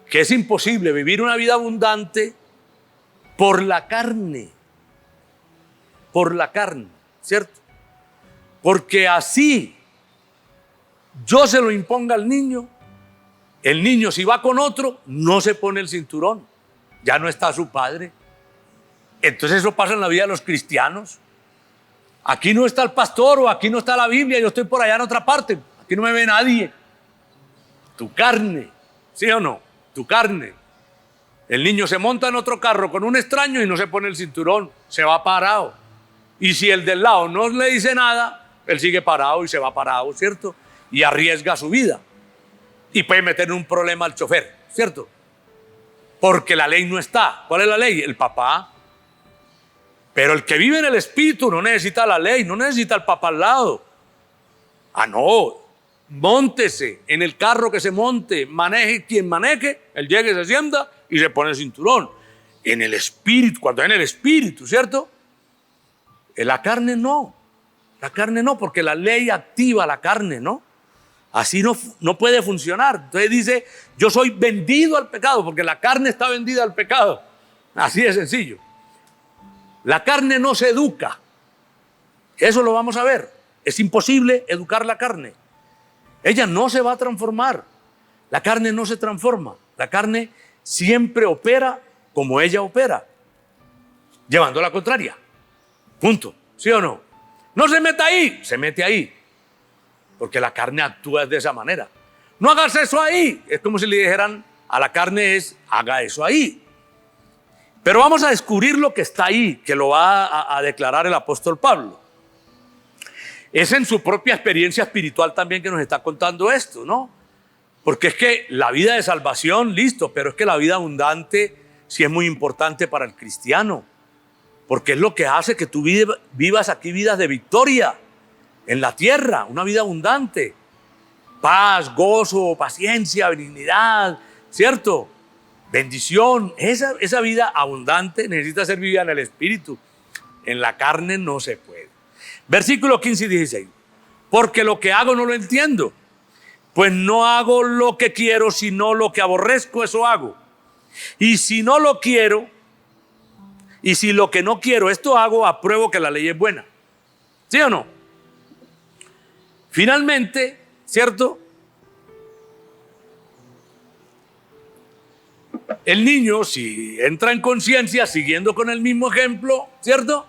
que es imposible vivir una vida abundante por la carne. Por la carne, ¿cierto? Porque así yo se lo imponga al niño, el niño si va con otro no se pone el cinturón, ya no está su padre. Entonces eso pasa en la vida de los cristianos. Aquí no está el pastor o aquí no está la Biblia, yo estoy por allá en otra parte, aquí no me ve nadie. Tu carne, ¿sí o no? tu carne. El niño se monta en otro carro con un extraño y no se pone el cinturón, se va parado. Y si el del lado no le dice nada, él sigue parado y se va parado, ¿cierto? Y arriesga su vida. Y puede meter en un problema al chofer, ¿cierto? Porque la ley no está. ¿Cuál es la ley? El papá. Pero el que vive en el espíritu no necesita la ley, no necesita al papá al lado. Ah, no. Móntese en el carro que se monte, maneje quien maneje, él llegue, se sienta y se pone el cinturón. En el espíritu, cuando es en el espíritu, ¿cierto? En la carne no. La carne no, porque la ley activa la carne, ¿no? Así no puede funcionar. Entonces dice, yo soy vendido al pecado, porque la carne está vendida al pecado. Así de sencillo. La carne no se educa. Eso lo vamos a ver. Es imposible educar la carne. Ella no se va a transformar. La carne no se transforma. La carne siempre opera como ella opera, llevando la contraria. Punto. ¿Sí o no? No se meta ahí, se mete ahí. Porque la carne actúa de esa manera. No hagas eso ahí. Es como si le dijeran a la carne haga eso ahí. Pero vamos a descubrir lo que está ahí, que lo va a declarar el apóstol Pablo. Es en su propia experiencia espiritual también que nos está contando esto, ¿no? Porque es que la vida de salvación, listo, pero es que la vida abundante sí es muy importante para el cristiano. Porque es lo que hace que tú vivas aquí vidas de victoria en la tierra, una vida abundante. Paz, gozo, paciencia, benignidad, ¿cierto? Bendición. Esa vida abundante necesita ser vivida en el espíritu. En la carne no se puede. Versículos 15 y 16. Porque lo que hago no lo entiendo, pues no hago lo que quiero, sino lo que aborrezco, eso hago. Y si no lo quiero, y si lo que no quiero, esto hago, apruebo que la ley es buena. ¿Sí o no? Finalmente, ¿cierto? El niño, si entra en conciencia, siguiendo con el mismo ejemplo, ¿cierto?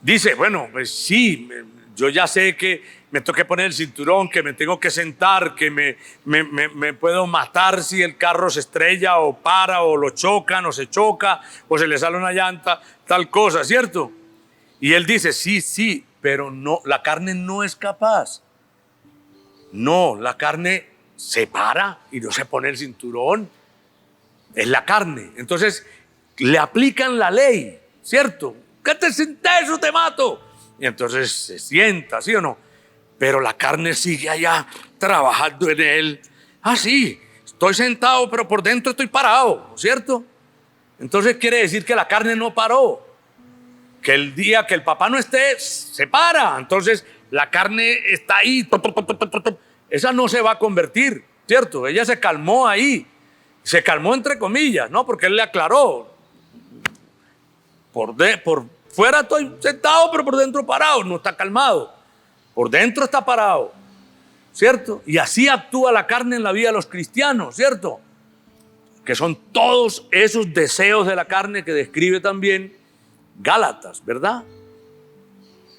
Dice, bueno, pues sí, yo ya sé que me tengo que poner el cinturón, que me tengo que sentar, que me puedo matar si el carro se estrella o para o lo chocan o se choca o se le sale una llanta, tal cosa, ¿cierto? Y él dice, sí, pero no, la carne no es capaz. No, la carne se para y no se pone el cinturón. Es la carne. Entonces le aplican la ley, ¿cierto? ¿Qué te sentés o te mato? Y entonces se sienta, ¿sí o no? Pero la carne sigue allá trabajando en él. Ah, sí, estoy sentado, pero por dentro estoy parado, ¿cierto? Entonces quiere decir que la carne no paró. Que el día que el papá no esté, se para. Entonces la carne está ahí. Esa no se va a convertir, ¿cierto? Ella se calmó ahí. Se calmó entre comillas, ¿no? Porque él le aclaró. Por fuera estoy sentado, pero por dentro parado. No está calmado. Por dentro está parado, ¿cierto? Y así actúa la carne en la vida de los cristianos, ¿cierto? Que son todos esos deseos de la carne que describe también Gálatas, ¿verdad?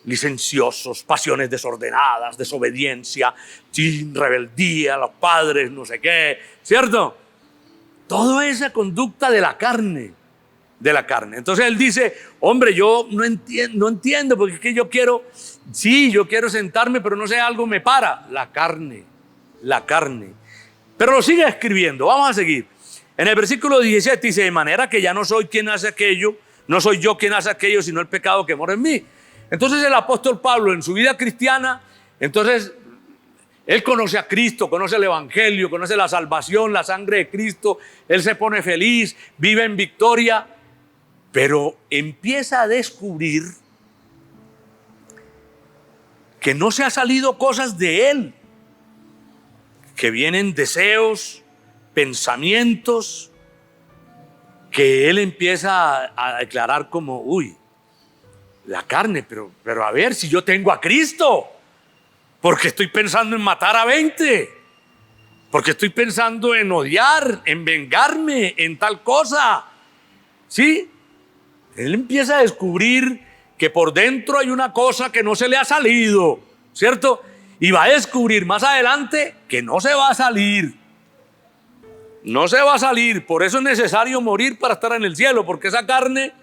Licenciosos, pasiones desordenadas, desobediencia, rebeldía a los padres, no sé qué, ¿cierto? Toda esa conducta de la carne. Entonces él dice, hombre, yo no entiendo, porque es que yo quiero sentarme, pero no sé, algo me para. La carne. Pero lo sigue escribiendo, vamos a seguir. En el versículo 17 dice, de manera que ya no soy quien hace aquello, no soy yo quien hace aquello, sino el pecado que mora en mí. Entonces el apóstol Pablo en su vida cristiana, entonces él conoce a Cristo, conoce el evangelio, conoce la salvación, la sangre de Cristo. Él se pone feliz, vive en victoria, pero empieza a descubrir que no se han salido cosas de él, que vienen deseos, pensamientos, que él empieza a declarar como, la carne, pero a ver, si yo tengo a Cristo, porque estoy pensando en matar a 20, porque estoy pensando en odiar, en vengarme, en tal cosa, ¿sí? Él empieza a descubrir que por dentro hay una cosa que no se le ha salido, ¿cierto? Y va a descubrir más adelante que no se va a salir. No se va a salir. Por eso es necesario morir para estar en el cielo, porque esa carne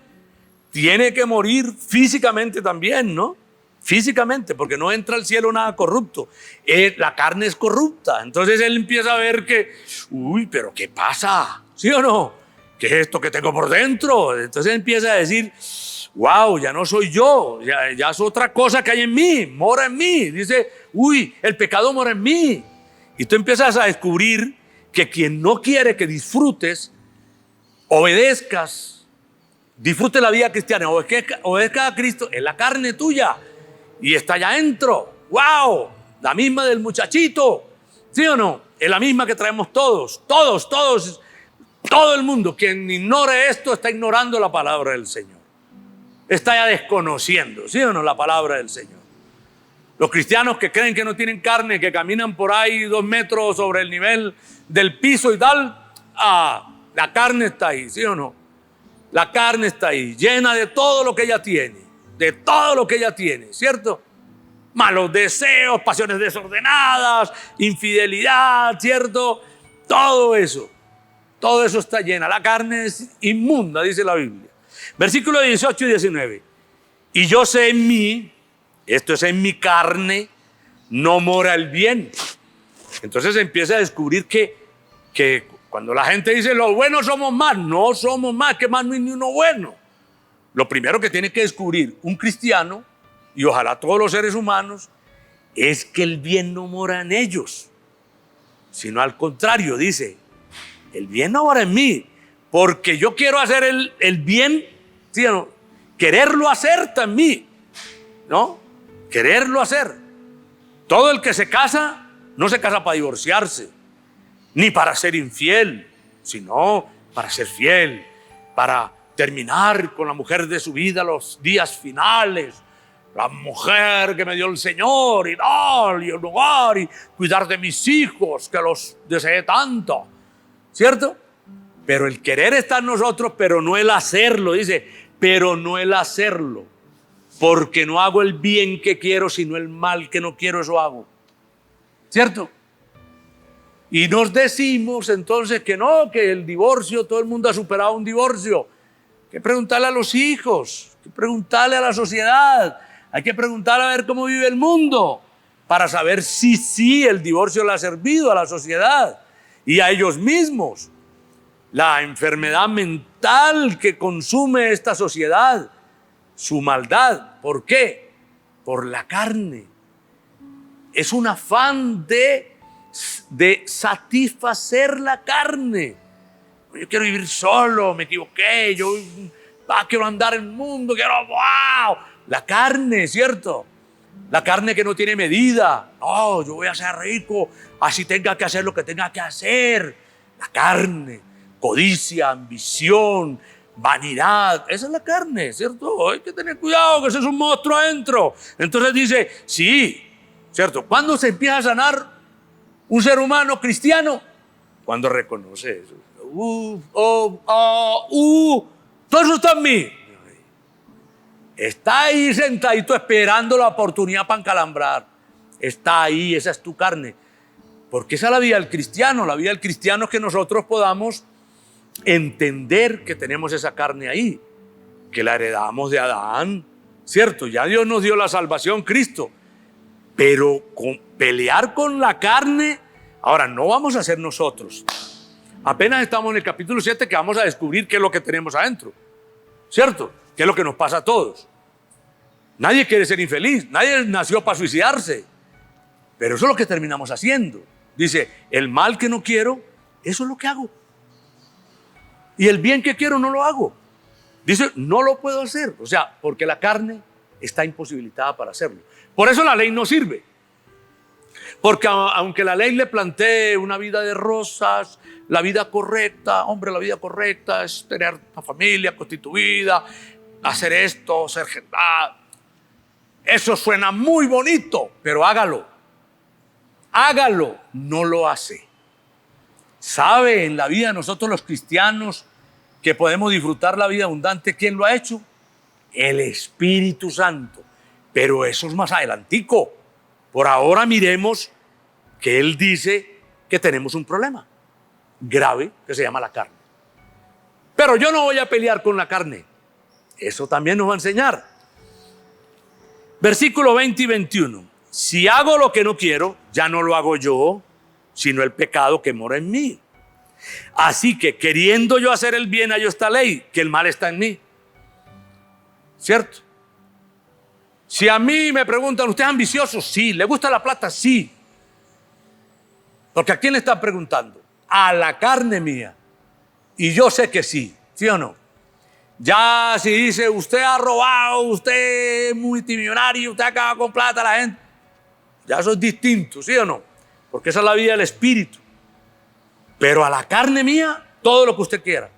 tiene que morir físicamente también, ¿no? Físicamente, porque no entra al cielo nada corrupto. La carne es corrupta. Entonces él empieza a ver que, uy, pero ¿qué pasa? ¿Sí o no? ¿Qué es esto que tengo por dentro? Entonces empieza a decir, wow, ya no soy yo, ya es otra cosa que hay en mí, mora en mí. Dice, uy, el pecado mora en mí. Y tú empiezas a descubrir que quien no quiere que disfrutes, obedezcas, disfrute la vida cristiana, obedezca a Cristo, es la carne tuya y está allá adentro. ¡Wow! La misma del muchachito, ¿sí o no? Es la misma que traemos todos, todo el mundo. Quien ignore esto está ignorando la palabra del Señor. Está ya desconociendo, ¿sí o no? La palabra del Señor. Los cristianos que creen que no tienen carne, que caminan por ahí 2 metros sobre el nivel del piso y tal, la carne está ahí, ¿sí o no? La carne está ahí, llena de todo lo que ella tiene, ¿cierto? Malos deseos, pasiones desordenadas, infidelidad, ¿cierto? Todo eso está llena. La carne es inmunda, dice la Biblia. Versículos 18 y 19. Y yo sé en mí, esto es en mi carne, no mora el bien. Entonces empieza a descubrir que cuando la gente dice los buenos somos más, no somos más, que más no hay ni uno bueno. Lo primero que tiene que descubrir un cristiano, y ojalá todos los seres humanos, es que el bien no mora en ellos, sino al contrario, dice, el bien no mora en mí, porque yo quiero hacer el bien, ¿sí o no? Quererlo hacer también, ¿no? Quererlo hacer. Todo el que se casa, no se casa para divorciarse, ni para ser infiel, sino para ser fiel, para terminar con la mujer de su vida los días finales, la mujer que me dio el Señor y tal, y el lugar, y cuidar de mis hijos que los deseé tanto, ¿cierto? Pero el querer está en nosotros, pero no el hacerlo, dice, pero no el hacerlo, porque no hago el bien que quiero, sino el mal que no quiero, eso hago, ¿cierto? Y nos decimos entonces que no, que el divorcio, todo el mundo ha superado un divorcio. Hay que preguntarle a los hijos, hay que preguntarle a la sociedad, hay que preguntarle a ver cómo vive el mundo, para saber si sí el divorcio le ha servido a la sociedad y a ellos mismos. La enfermedad mental que consume esta sociedad, su maldad. ¿Por qué? Por la carne. Es un afán de satisfacer la carne. Yo quiero vivir solo, me equivoqué, yo quiero andar en el mundo, quiero, wow. La carne, ¿cierto? La carne que no tiene medida. No, yo voy a ser rico, así tenga que hacer lo que tenga que hacer. La carne, codicia, ambición, vanidad, esa es la carne, ¿cierto? Hay que tener cuidado, que ese es un monstruo adentro. Entonces dice, sí, ¿cierto? ¿Cuándo se empieza a sanar un ser humano cristiano? Cuando reconoce eso. Todo eso está en mí. Está ahí sentadito esperando la oportunidad para encalambrar. Está ahí, esa es tu carne. Porque esa es la vida del cristiano. La vida del cristiano es que nosotros podamos entender que tenemos esa carne ahí, que la heredamos de Adán, ¿cierto? Ya Dios nos dio la salvación, Cristo. Pero pelear con la carne, ahora no vamos a ser nosotros. Apenas estamos en el capítulo 7 que vamos a descubrir qué es lo que tenemos adentro, ¿cierto? ¿Qué es lo que nos pasa a todos? Nadie quiere ser infeliz, nadie nació para suicidarse, pero eso es lo que terminamos haciendo. Dice, el mal que no quiero, eso es lo que hago. Y el bien que quiero no lo hago. Dice, no lo puedo hacer, o sea, porque la carne está imposibilitada para hacerlo. Por eso la ley no sirve. Porque aunque la ley le plantee una vida de rosas, la vida correcta, hombre, la vida correcta es tener una familia constituida, hacer esto, ser gente. Eso suena muy bonito, pero hágalo. Hágalo, no lo hace. ¿Sabe en la vida de nosotros los cristianos que podemos disfrutar la vida abundante? ¿Quién lo ha hecho? El Espíritu Santo. Pero eso es más adelantico. Por ahora miremos que Él dice que tenemos un problema. grave que se llama la carne. Pero yo no voy a pelear con la carne. Eso también nos va a enseñar. Versículo 20 y 21. Si hago lo que no quiero, ya no lo hago yo, sino el pecado que mora en mí. Así que queriendo yo hacer el bien, hallo esta ley, que el mal está en mí. ¿Cierto? Si a mí me preguntan, ¿usted es ambicioso? Sí. ¿Le gusta la plata? Sí. Porque ¿a quién le está preguntando? A la carne mía. Y yo sé que sí, ¿sí o no? Ya si dice, usted ha robado, usted es multimillonario, usted acaba con plata a la gente, ya eso es distinto, ¿sí o no? Porque esa es la vida del espíritu. Pero a la carne mía, todo lo que usted quiera,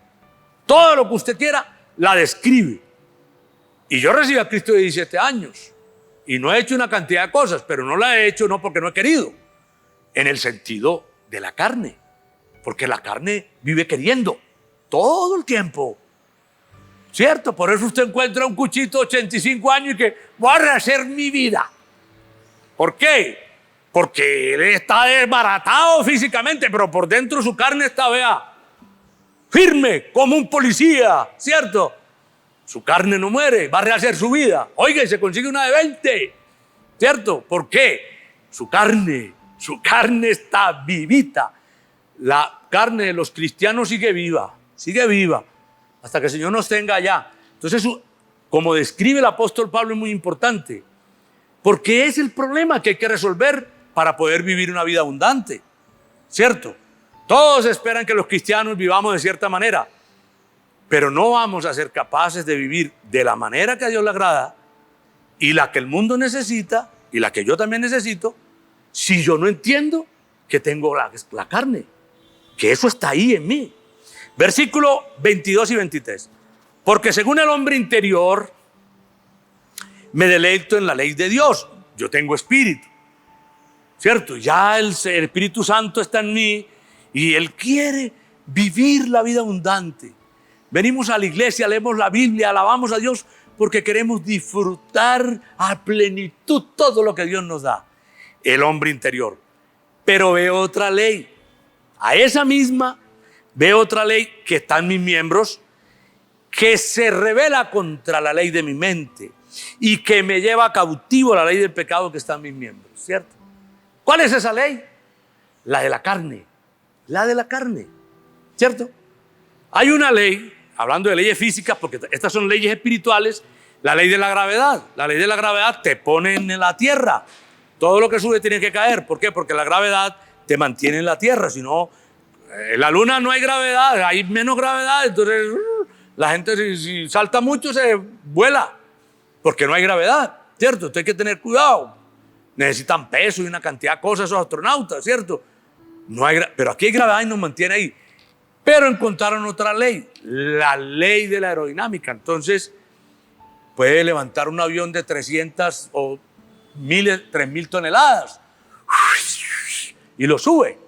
todo lo que usted quiera, la describe. Y yo recibí a Cristo de 17 años y no he hecho una cantidad de cosas, pero no la he hecho no porque no he querido, en el sentido de la carne, porque la carne vive queriendo todo el tiempo, ¿cierto? Por eso usted encuentra un cuchito de 85 años y que voy a rehacer mi vida. ¿Por qué? Porque él está desbaratado físicamente, pero por dentro su carne está, vea, firme como un policía, ¿cierto? Su carne no muere, va a rehacer su vida. Oiga, y se consigue una de 20, ¿cierto? ¿Por qué? Su carne está vivita. La carne de los cristianos sigue viva, hasta que el Señor nos tenga allá. Entonces, como describe el apóstol Pablo, es muy importante, porque es el problema que hay que resolver para poder vivir una vida abundante, ¿cierto? Todos esperan que los cristianos vivamos de cierta manera, pero no vamos a ser capaces de vivir de la manera que a Dios le agrada y la que el mundo necesita y la que yo también necesito, si yo no entiendo que tengo la carne, que eso está ahí en mí. Versículo 22 y 23. Porque según el hombre interior, me deleito en la ley de Dios. Yo tengo espíritu, ¿cierto? Ya el Espíritu Santo está en mí y Él quiere vivir la vida abundante. Venimos a la iglesia, leemos la Biblia, alabamos a Dios porque queremos disfrutar a plenitud todo lo que Dios nos da. El hombre interior. Pero veo otra ley. A esa misma veo otra ley que está en mis miembros, que se revela contra la ley de mi mente y que me lleva cautivo a la ley del pecado que está en mis miembros, ¿cierto? ¿Cuál es esa ley? La de la carne, ¿cierto? Hay una ley, hablando de leyes físicas, porque estas son leyes espirituales, la ley de la gravedad. La ley de la gravedad te pone en la tierra. Todo lo que sube tiene que caer. ¿Por qué? Porque la gravedad te mantiene en la tierra. Si no, en la luna no hay gravedad, hay menos gravedad. Entonces la gente si salta mucho se vuela, porque no hay gravedad, ¿cierto? Entonces hay que tener cuidado. Necesitan peso y una cantidad de cosas esos astronautas, ¿cierto? Pero aquí hay gravedad y nos mantiene ahí. Pero encontraron otra ley, la ley de la aerodinámica. Entonces puede levantar un avión de 300 o 3.000 toneladas y lo sube.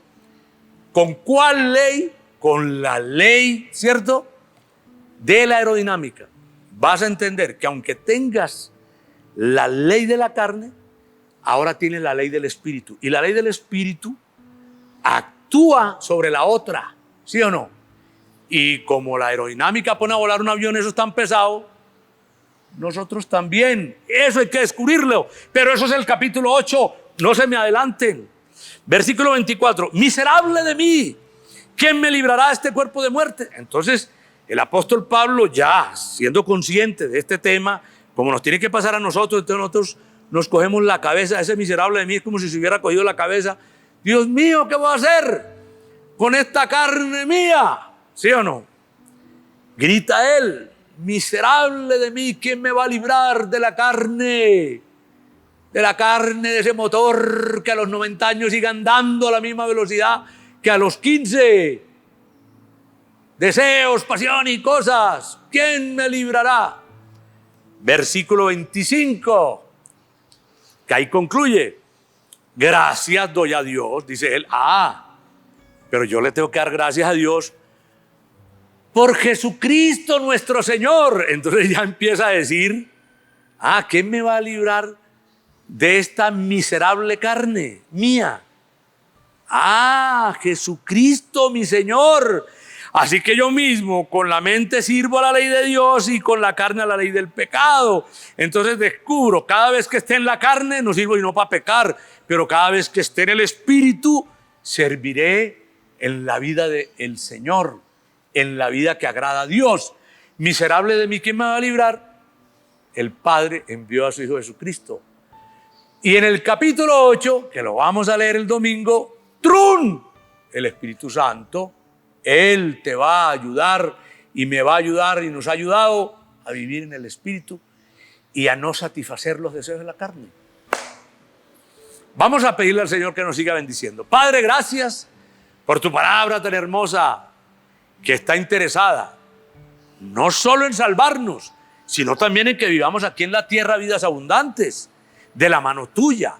¿Con cuál ley? Con la ley, ¿cierto?, de la aerodinámica. Vas a entender que aunque tengas la ley de la carne, ahora tienes la ley del espíritu. Y la ley del espíritu actúa sobre la otra, ¿sí o no? Y como la aerodinámica pone a volar un avión, eso es tan pesado, nosotros también. Eso hay que descubrirlo. Pero eso es el capítulo 8. No se me adelanten. Versículo 24. Miserable de mí, ¿quién me librará de este cuerpo de muerte? Entonces, el apóstol Pablo, ya siendo consciente de este tema, como nos tiene que pasar a nosotros, entonces nosotros nos cogemos la cabeza. Ese miserable de mí es como si se hubiera cogido la cabeza. Dios mío, ¿qué voy a hacer con esta carne mía? ¿Sí o no? Grita él. Miserable de mí, ¿quién me va a librar de la carne? De la carne, de ese motor que a los 90 años siga andando a la misma velocidad que a los 15. Deseos, pasión y cosas. ¿Quién me librará? Versículo 25, que ahí concluye. Gracias doy a Dios, dice él. Pero yo le tengo que dar gracias a Dios por Jesucristo nuestro Señor. Entonces ya empieza a decir, ¿quién me va a librar de esta miserable carne mía? Ah, Jesucristo mi Señor. Así que yo mismo con la mente sirvo a la ley de Dios y con la carne a la ley del pecado. Entonces descubro, cada vez que esté en la carne no sirvo y no para pecar, pero cada vez que esté en el Espíritu serviré en la vida del Señor, en la vida que agrada a Dios. Miserable de mí, ¿quién me va a librar? El Padre envió a su Hijo Jesucristo. Y en el capítulo 8, que lo vamos a leer el domingo, ¡trun! El Espíritu Santo, Él te va a ayudar y me va a ayudar y nos ha ayudado a vivir en el Espíritu y a no satisfacer los deseos de la carne. Vamos a pedirle al Señor que nos siga bendiciendo. Padre, gracias por tu palabra tan hermosa que está interesada no solo en salvarnos, sino también en que vivamos aquí en la tierra vidas abundantes de la mano tuya.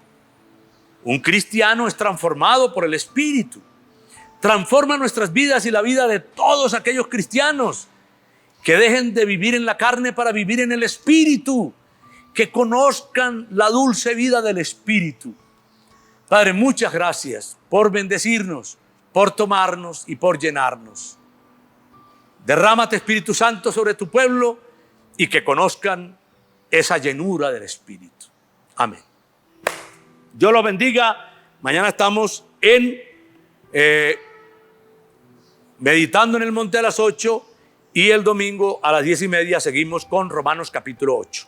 Un cristiano es transformado por el Espíritu. Transforma nuestras vidas y la vida de todos aquellos cristianos que dejen de vivir en la carne para vivir en el Espíritu, que conozcan la dulce vida del Espíritu. Padre, muchas gracias por bendecirnos, por tomarnos y por llenarnos. Derrámate, Espíritu Santo, sobre tu pueblo y que conozcan esa llenura del Espíritu. Amén. Dios los bendiga. Mañana estamos meditando en el monte a las 8 y el domingo a las 10:30 seguimos con Romanos capítulo 8.